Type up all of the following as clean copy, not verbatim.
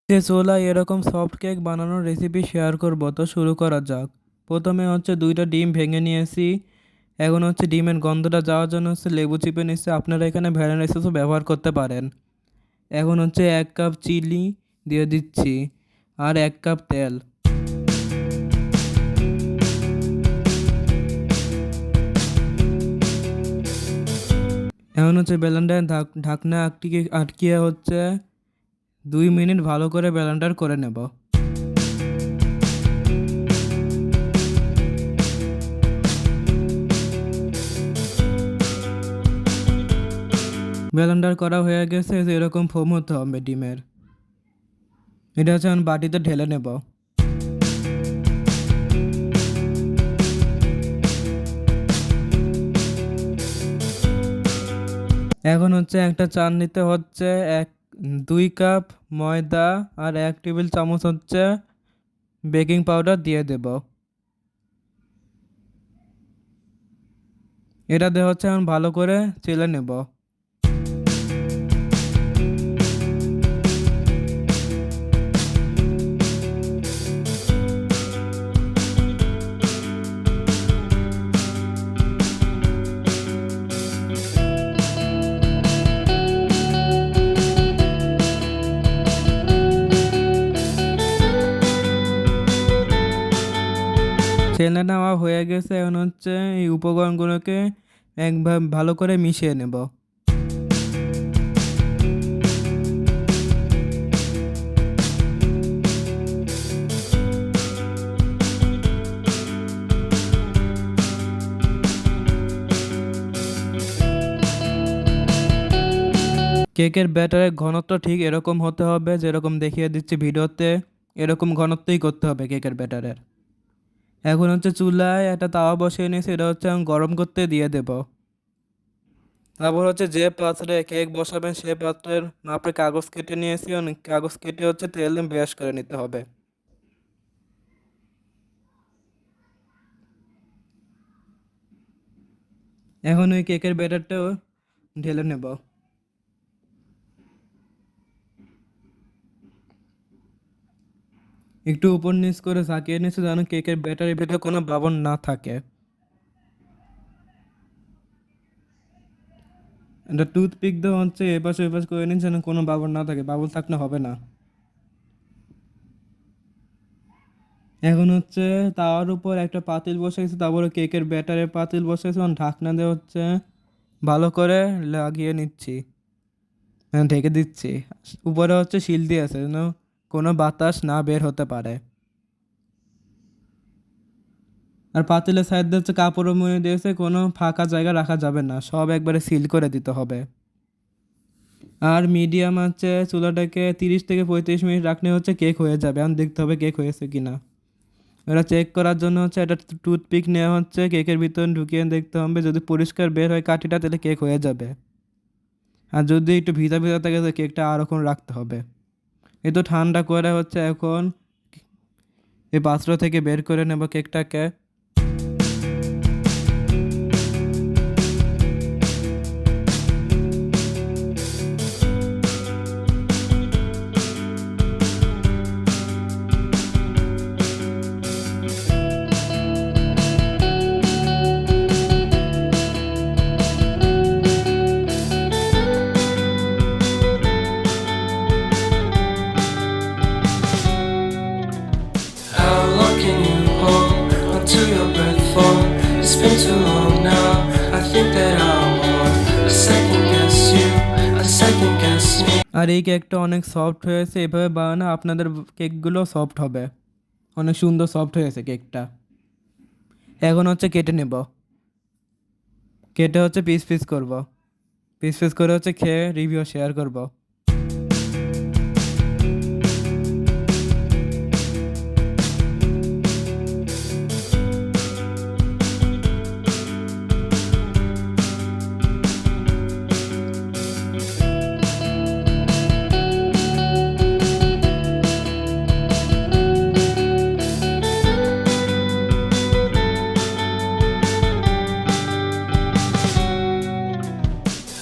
চুলায় এরকম soft cake বানানোর রেসিপি শেয়ার করব, তো শুরু করা যাক। প্রথমে হচ্ছে 2টা ডিম ভেঙে নিয়েছি। এখন হচ্ছে ডিমের গন্ধটা যাওয়ার জন্য হচ্ছে লেবু চিপে নিচ্ছে, আপনারা এখানে ভ্যানিলা এসেন্সও ব্যবহার করতে পারেন। এখন হচ্ছে 1 কাপ চিনি দিয়ে দিচ্ছি আর 1 কাপ তেল। এখন হচ্ছে ব্লেন্ডার ঢাকনা আটকিয়ে হচ্ছে 2 মিনিট ভালো করে ব্লেন্ডার করে নেব। ব্লেন্ডার করা হয়ে গেছে, এরকম ফোম হতে হবে ডিমের। এটা হচ্ছে আমি বাটিতে ঢেলে নেব। এখন হচ্ছে একটা চালনিতে হচ্ছে 2 কাপ ময়দা আর 1 টেবিল চামচ হচ্ছে বেকিং পাউডার দিয়ে দেব। এটা দিয়ে হচ্ছে আমি ভালো করে চেলে নেব। চেলে নেওয়া হয়ে গেছে, এখন হচ্ছে এই উপকরণগুলোকে একবার ভালো করে মিশিয়ে নেব। কেকের ব্যাটারের ঘনত্ব ঠিক এরকম হতে হবে, যেরকম দেখিয়ে দিচ্ছি ভিডিওতে। এরকম ঘনত্বই করতে হবে কেকের ব্যাটারের। এখন হচ্ছে চুলায় একটা তাওয়া বসিয়ে নিয়েছি, এটা হচ্ছে আমি গরম করতে দিয়ে দেব। তারপর হচ্ছে যে পাত্রে কেক বসাবেন সে পাত্রের মাপে কাগজ কেটে নিয়েছি, কাগজ কেটে হচ্ছে তেল দিয়ে ব্রাশ করে নিতে হবে। এখন ওই কেকের ব্যাটারটাও ঢেলে নেব। একটু উপর নিচ করে ঝাঁকিয়ে নিচ্ছে যেন কেকের ব্যাটারের ভিতরে কোনো বাবন না থাকে। একটা টুথপিক দিয়ে হচ্ছে এপাশ ওপাশ করে নিচ্ছে যেন কোনো বাবন না থাকে, বাবল থাকলে হবে না। এখন হচ্ছে তাওয়ার উপর একটা পাতিল বসাইছি, তারপরে কেকের ব্যাটারের পাতিল বসাইছি, ঢাকনা দিয়ে হচ্ছে ভালো করে লাগিয়ে নিচ্ছি, ঢেকে দিচ্ছি। উপরে হচ্ছে শিল দিয়ে আছে যেন কোনো বাতাস না বের হতে পারে। আর পাতিলের সাইড দিয়ে হচ্ছে কাপড়ও মুড়ে দিয়েছে, কোনো ফাঁকা জায়গা রাখা যাবে না, সব একবারে সিল করে দিতে হবে। আর মিডিয়াম আছে চুলাটাকে 30 থেকে 35 মিনিট রাখলে হচ্ছে কেক হয়ে যাবে। এখন দেখতে হবে কেক হয়েছে কিনা। ওরা চেক করার জন্য হচ্ছে একটা টুথপিক নেওয়া হচ্ছে, কেকের ভিতরে ঢুকিয়ে দেখতে হবে, যদি পরিষ্কার বের হয় কাঠিটা তাহলে কেক হয়ে যাবে। আর যদি একটু ভিজা ভিজা থাকে তো কেকটা আরক্ষণ রাখতে হবে। এই তো ঠান্ডা করে হচ্ছে এখন এই পাত্র থেকে বের করে নেব কেকটাকে। How long can you hold until your breath fall? It's been too long now. I think that I want a second guess you, a second guess me. আর এই কেকটা অনেক সফট হয়েছে, এভাবে বানানো আপনাদের কেকগুলো সফট হবে। অনেক সুন্দর সফট হয়েছে কেকটা। এখন হচ্ছে কেটে নেব, কেটে হচ্ছে পিস পিস করব, পিস পিস করে হচ্ছে খেয়ে রিভিউ শেয়ার করব।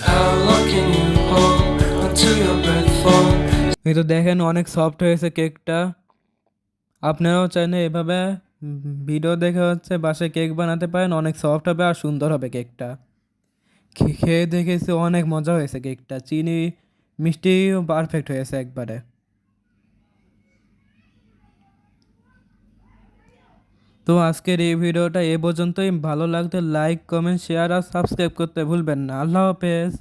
How long can you hold until এই তো দেখেন অনেক সফট হয়েছে কেকটা। আপনারাও চাইলে এভাবে ভিডিও দেখে বাসায় কেক বানাতে পারেন, অনেক সফট হবে আর সুন্দর হবে কেকটা। খেয়ে দেখেছি অনেক মজা হয়েছে কেকটা, চিনি মিষ্টিও পারফেক্ট হয়েছে একবারে। তো আজকের এই ভিডিওটা এ পর্যন্তই। ভালো লাগলে লাইক কমেন্ট শেয়ার আর সাবস্ক্রাইব করতে ভুলবেন না। আল্লাহ হাফেজ।